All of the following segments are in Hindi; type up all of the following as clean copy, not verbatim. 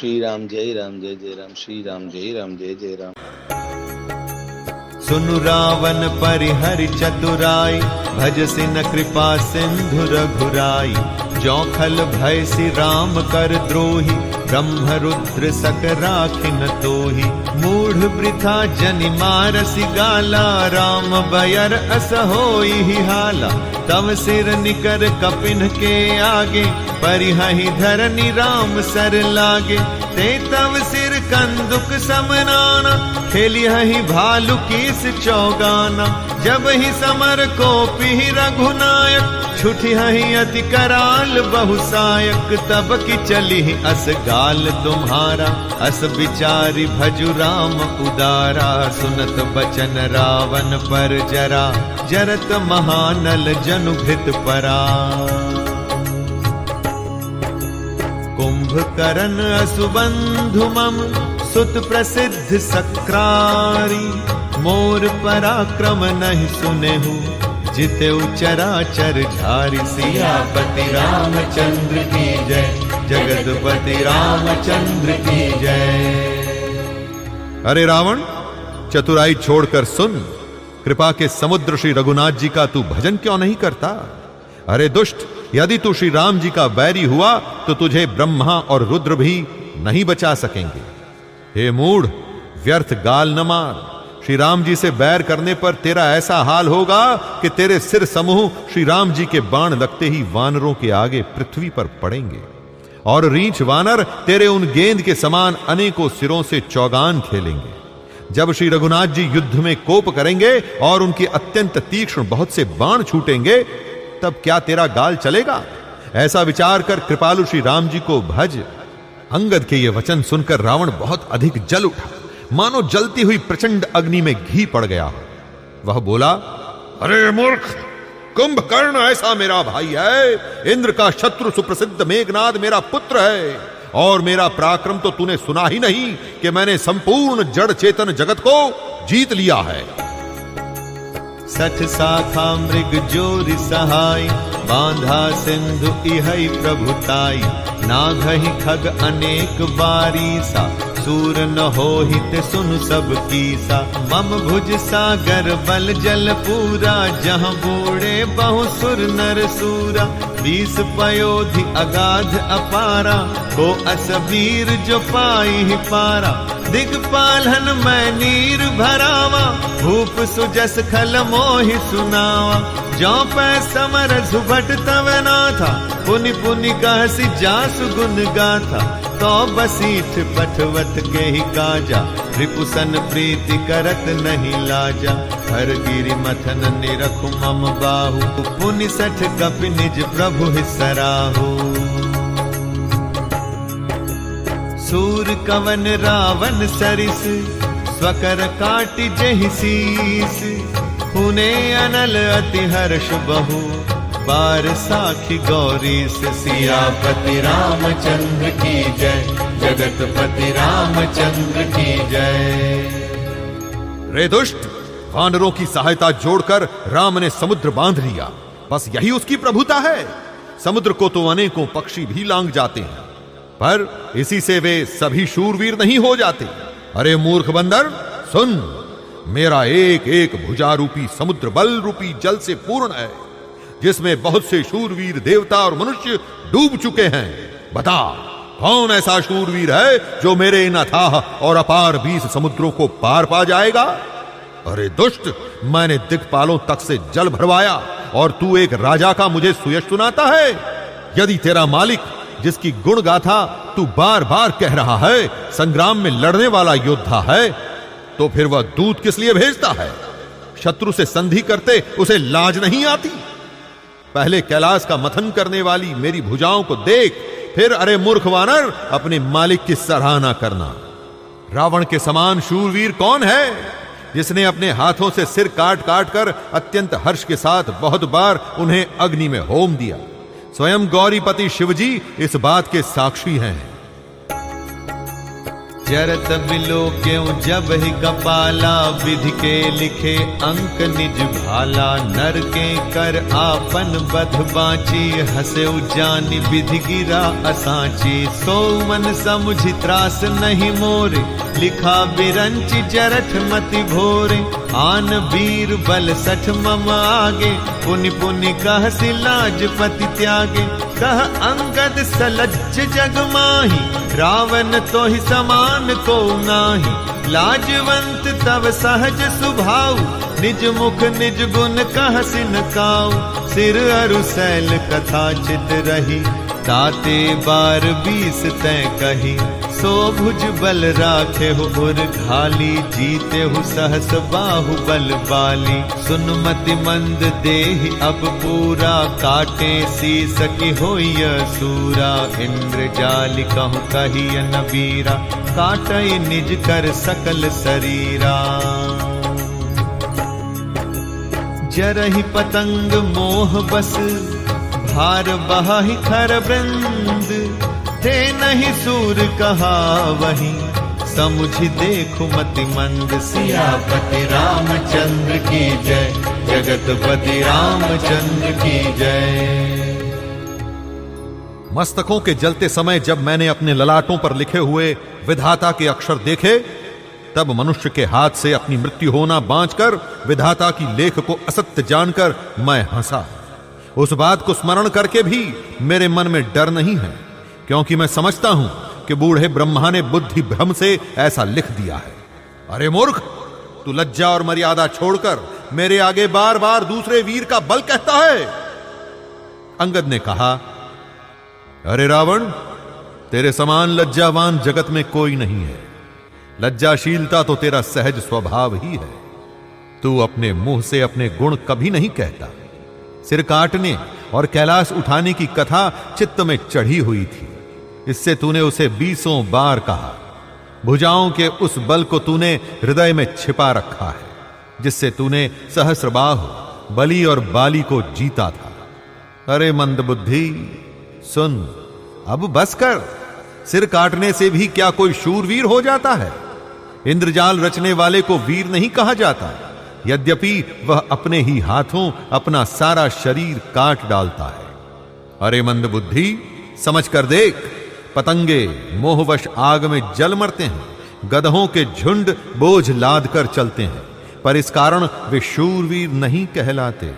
श्री राम जय राम श्री राम जय जय राम। सुनु रावण परिहरि चतुराई, भजसि न कृपा सिंधु रघुराई। जो खल भय सि राम कर द्रोही, ब्रह्म रुद्र सक राखिन तोही। मूढ़ वृथा जनि मारसि गाला, राम बयर अस होई हाला। तव सिर निकर कपिन के आगे, परिहहि धरनि राम सर लागे। ते तव सिर कंदुक समनाना, खेलिहहि भालु कीस चौगाना। जब ही समर को पिहि रघुनायक, छुटिहहि अति कराल बहुसायक। तब की चली अस गाल तुम्हारा, अस विचारि भजु राम उदारा। सुनत बचन रावण पर जरा, जरत महानल जनु भृत परा। कुंभकर्ण असुबंधु मम, सुत प्रसिद्ध सक्रारी। मोर पराक्रम नहीं सुनेहु, जितेउ चराचर झारी। सियापति रामचंद्र की जय, जगतपति रामचंद्र की जय। अरे रावण, चतुराई छोड़कर सुन। कृपा के समुद्र श्री रघुनाथ जी का तू भजन क्यों नहीं करता? अरे दुष्ट, यदि तू श्री राम जी का बैरी हुआ तो तुझे ब्रह्मा और रुद्र भी नहीं बचा सकेंगे। हे मूढ़, व्यर्थ गाल न मार। श्री राम जी से बैर करने पर तेरा ऐसा हाल होगा कि तेरे सिर समूह श्री राम जी के बाण लगते ही वानरों के आगे पृथ्वी पर पड़ेंगे, और रीछ वानर तेरे उन गेंद के समान अनेकों सिरों से चौगान खेलेंगे। जब श्री रघुनाथ जी युद्ध में कोप करेंगे और उनके अत्यंत तीक्ष्ण बहुत से बाण छूटेंगे, तब क्या तेरा गाल चलेगा? ऐसा विचार कर कृपालु श्री राम जी को भज। अंगद के ये वचन सुनकर रावण बहुत अधिक जल उठा, मानो जलती हुई प्रचंड अग्नि में घी पड़ गया। वह बोला, अरे मूर्ख, कुंभकर्ण ऐसा मेरा भाई है। इंद्र का शत्रु सुप्रसिद्ध मेघनाद मेरा पुत्र है, और मेरा पराक्रम तो तूने सुना ही नहीं कि मैंने संपूर्ण जड़ चेतन जगत को जीत लिया है। सठ साखा मृग जोरि सहाय, बांधा सिंधु इहै प्रभुताई। नाघहि खग अनेक बारीसा, सूर न होहित सुनु सब कीसा। मम भुज सागर बल जल पूरा, जहाँ बूढ़े बहु सुर नर सूरा। 20 पयोधि अगाध अपारा, को असबीर जो पाई ही पारा। दिगपालन मैं नीर भरावा, भूप सुजस खल मोहि सुनावा। जो पै समर झुभट तव नाथा, पुनि पुनि कहसि जासु गुण गाथा। तो बसीठ पठवत के ही काजा, रिपुसन प्रीति करत नहीं लाजा। हर गिरि मथन निरखु मम बाहु, पुनि सठ कपि निज प्रभु ही सराहु। सूर कवन रावण सरिस, स्वकर काटि जेहि शीस। हुने अनल अति हर्ष बहु, बार साखी गौरी से। सियापति रामचंद्र की जय, जगतपति रामचंद्र की जय। रे दुष्ट, वानरों की सहायता जोड़कर राम ने समुद्र बांध लिया। बस यही उसकी प्रभुता है। समुद्र को तो अनेकों पक्षी भी लांग जाते हैं, पर इसी से वे सभी शूरवीर नहीं हो जाते। अरे मूर्ख बंदर, सुन। मेरा एक एक भुजारूपी समुद्र बल रूपी जल से पूर्ण है, जिसमें बहुत से शूरवीर देवता और मनुष्य डूब चुके हैं। बता, कौन ऐसा शूरवीर है जो मेरे इन अथाह और अपार 20 समुद्रों को पार पा जाएगा? अरे दुष्ट, मैंने दिक्पालों तक से जल भरवाया, और तू एक राजा का मुझे सुयश सुनाता है। यदि तेरा मालिक, जिसकी गुण गाथा तू बार बार कह रहा है, संग्राम में लड़ने वाला योद्धा है, तो फिर वह दूत किस लिए भेजता है? शत्रु से संधि करते उसे लाज नहीं आती? पहले कैलाश का मथन करने वाली मेरी भुजाओं को देख, फिर अरे मूर्ख वानर, अपने मालिक की सराहना करना। रावण के समान शूरवीर कौन है, जिसने अपने हाथों से सिर काट काट कर अत्यंत हर्ष के साथ बहुत बार उन्हें अग्नि में होम दिया? स्वयं गौरीपति शिवजी इस बात के साक्षी हैं। जरत बिलो क्यों जब ही कपाला, विधि के लिखे अंक निज भाला। नर के कर आपन बध बाची, हसे उजानी विधि गिरा असाची। सो मन समुझि त्रास नहीं मोरे, लिखा बिरंच जरठ मति भोरे। आन वीर बल सठ मम आगे, पुनि पुनि कह सिलाज पति त्यागे। कह अंगद सलज्ज जग माही, रावण तो ही समान को नाही। लाजवंत तव सहज सुभाव, निज मुख निज गुण कह सिन काऊ। सिर अरु सैल कथा चित रही, ताते 12-20 तय कही। सो भुज बल राखे हो उर घाली, जीते हो सहस बाहु बल बाली। सुनमति मंद देहि अब पूरा, काटे शीस की होय सूरा। इंद्र जाल कहूँ कहिय न बीरा, काटई निज कर सकल शरीरा। जरहि पतंग मोह बस, भार बहाहि खर वृंद। थे नहीं सूर कहा वही, समुझि देखु मति मंद। सियापति रामचंद्र की जय, जगतपति रामचंद्र की जय। मस्तकों के जलते समय जब मैंने अपने ललाटों पर लिखे हुए विधाता के अक्षर देखे, तब मनुष्य के हाथ से अपनी मृत्यु होना बांचकर विधाता की लेख को असत्य जानकर मैं हंसा। उस बात को स्मरण करके भी मेरे मन में डर नहीं है, क्योंकि मैं समझता हूं कि बूढ़े ब्रह्मा ने बुद्धि भ्रम से ऐसा लिख दिया है। अरे मूर्ख, तू लज्जा और मर्यादा छोड़कर मेरे आगे बार बार दूसरे वीर का बल कहता है। अंगद ने कहा, अरे रावण, तेरे समान लज्जावान जगत में कोई नहीं है। लज्जाशीलता तो तेरा सहज स्वभाव ही है। तू अपने मुंह से अपने गुण कभी नहीं कहता। सिर काटने और कैलाश उठाने की कथा चित्त में चढ़ी हुई थी, इससे तूने उसे 20 बार कहा। भुजाओं के उस बल को तूने हृदय में छिपा रखा है, जिससे तूने सहस्रबाहु बली और बाली को जीता था। अरे मंदबुद्धि, सुन, अब बस कर। सिर काटने से भी क्या कोई शूरवीर हो जाता है? इंद्रजाल रचने वाले को वीर नहीं कहा जाता, यद्यपि वह अपने ही हाथों अपना सारा शरीर काट डालता है। अरे मंदबुद्धि, समझ कर देख, पतंगे मोहवश आग में जल मरते हैं, गधों के झुंड बोझ लाद कर चलते हैं, पर इस कारण वे शूरवीर नहीं कहलाते।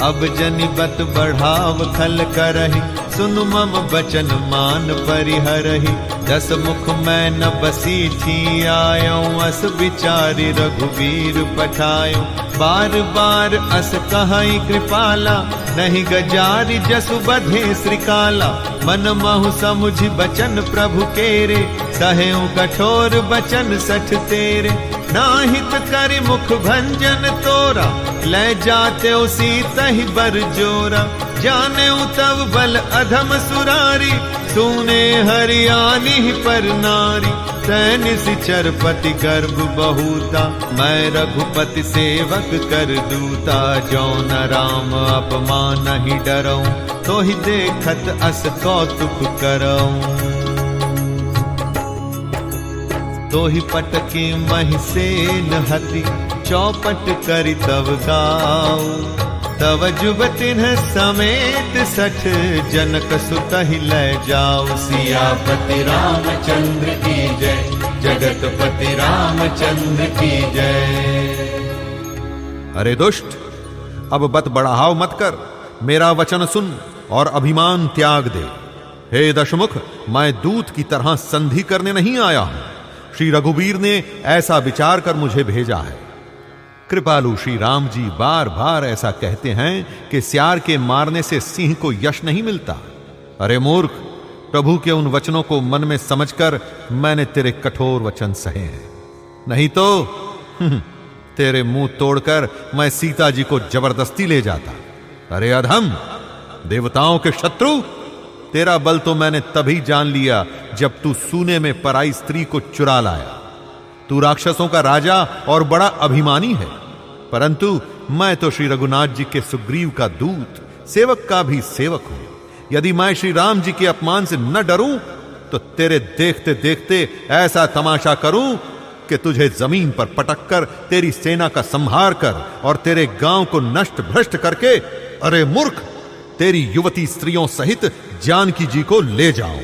अब जनिबत बढ़ाव खल करहि, सुन मम बचन मान परिहरहि। 10 मुख मैं न बसी थी आयो, अस विचारि रघुवीर पठायो। बार बार अस कहई कृपाला, नहीं गजारि जसु बधे श्रीकाला। मन महु समुझि बचन प्रभु केरे, सहेउ कठोर बचन सठ तेरे। नाहित करि मुख भंजन तोरा, ले जाते उसी तहि बर जोरा। जाने तब बल अधम सुरारी, सुने हरियाणी पर नारी। तैन सिचरपति गर्भ बहुता, मैं रघुपति सेवक कर दूता। जो न राम अपमान ही डरऊं, तो ही देखत अस कौतुक करऊं। तो ही पटकी महिसेन हति, चौपट करि तब गाऊ। तव जुबतिन समेत 60 जनक सुत ही ले जाओ। सियापति रामचंद्र की जय, जगतपति रामचंद्र की जय। अरे दुष्ट, अब बत बढ़ाव मत कर, मेरा वचन सुन और अभिमान त्याग दे। हे दशमुख, मैं दूत की तरह संधि करने नहीं आया हूं। श्री रघुवीर ने ऐसा विचार कर मुझे भेजा है। कृपालु श्री राम जी बार बार ऐसा कहते हैं कि सियार के मारने से सिंह को यश नहीं मिलता। अरे मूर्ख, प्रभु के उन वचनों को मन में समझकर मैंने तेरे कठोर वचन सहे हैं, नहीं तो तेरे मुंह तोड़कर मैं सीता जी को जबरदस्ती ले जाता। अरे अधम, देवताओं के शत्रु, तेरा बल तो मैंने तभी जान लिया जब तू सूने में पराई स्त्री को चुरा लाया। तू राक्षसों का राजा और बड़ा अभिमानी है, परंतु मैं तो श्री रघुनाथ जी के सुग्रीव का दूत, सेवक का भी सेवक हूं। यदि मैं श्री राम जी के अपमान से न डरूं तो तेरे देखते देखते ऐसा तमाशा करूं कि तुझे जमीन पर पटक कर तेरी सेना का संहार कर और तेरे गांव को नष्ट भ्रष्ट करके, अरे मूर्ख, तेरी युवती स्त्रियों सहित जानकी जी को ले जाऊं।